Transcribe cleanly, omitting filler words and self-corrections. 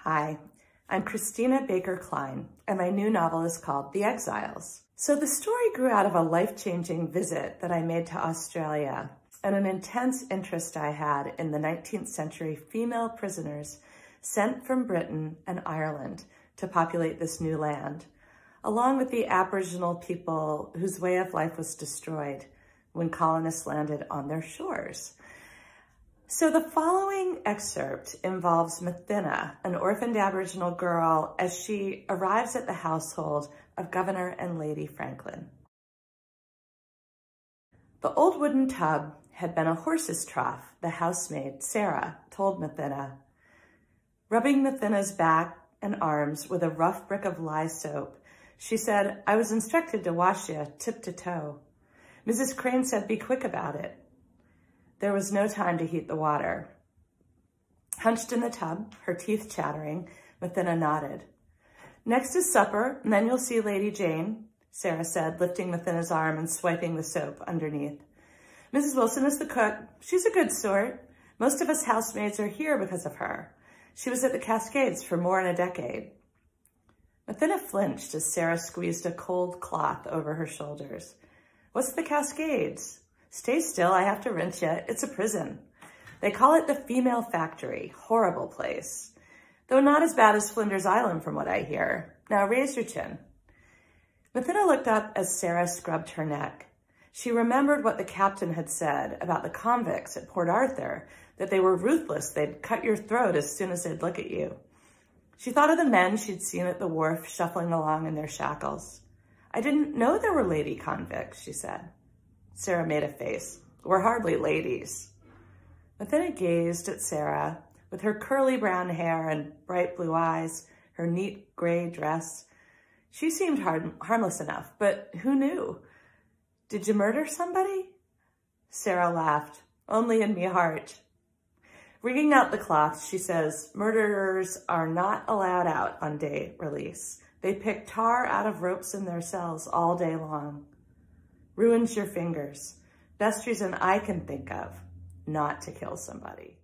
Hi, I'm Christina Baker Kline, and my new novel is called The Exiles. So the story grew out of a life-changing visit that I made to Australia and an intense interest I had in the 19th century female prisoners sent from Britain and Ireland to populate this new land, along with the Aboriginal people whose way of life was destroyed when colonists landed on their shores. So the following excerpt involves Mathinna, an orphaned Aboriginal girl, as she arrives at the household of Governor and Lady Franklin. The old wooden tub had been a horse's trough, the housemaid, Sarah, told Mathinna. Rubbing Mathinna's back and arms with a rough brick of lye soap, she said, "I was instructed to wash you tip to toe. Mrs. Crane said, be quick about it." There was no time to heat the water. Hunched in the tub, her teeth chattering, Mathinna nodded. "Next is supper, and then you'll see Lady Jane," Sarah said, lifting Mathinna's arm and swiping the soap underneath. "Mrs. Wilson is the cook. She's a good sort. Most of us housemaids are here because of her. She was at the Cascades for more than a decade." Mathinna flinched as Sarah squeezed a cold cloth over her shoulders. "What's the Cascades?" "Stay still, I have to rinse you. It's a prison. They call it the Female Factory. Horrible place. Though not as bad as Flinders Island from what I hear. Now raise your chin." Mathinna looked up as Sarah scrubbed her neck. She remembered what the captain had said about the convicts at Port Arthur, that they were ruthless. They'd cut your throat as soon as they'd look at you. She thought of the men she'd seen at the wharf shuffling along in their shackles. "I didn't know there were lady convicts," she said. Sarah made a face. "We're hardly ladies." Mathinna gazed at Sarah with her curly brown hair and bright blue eyes, her neat gray dress. She seemed harmless enough, but who knew? "Did you murder somebody?" Sarah laughed. "Only in me heart." Wringing out the cloth, she says, "Murderers are not allowed out on day release. They pick tar out of ropes in their cells all day long. Ruins your fingers. Best reason I can think of not to kill somebody."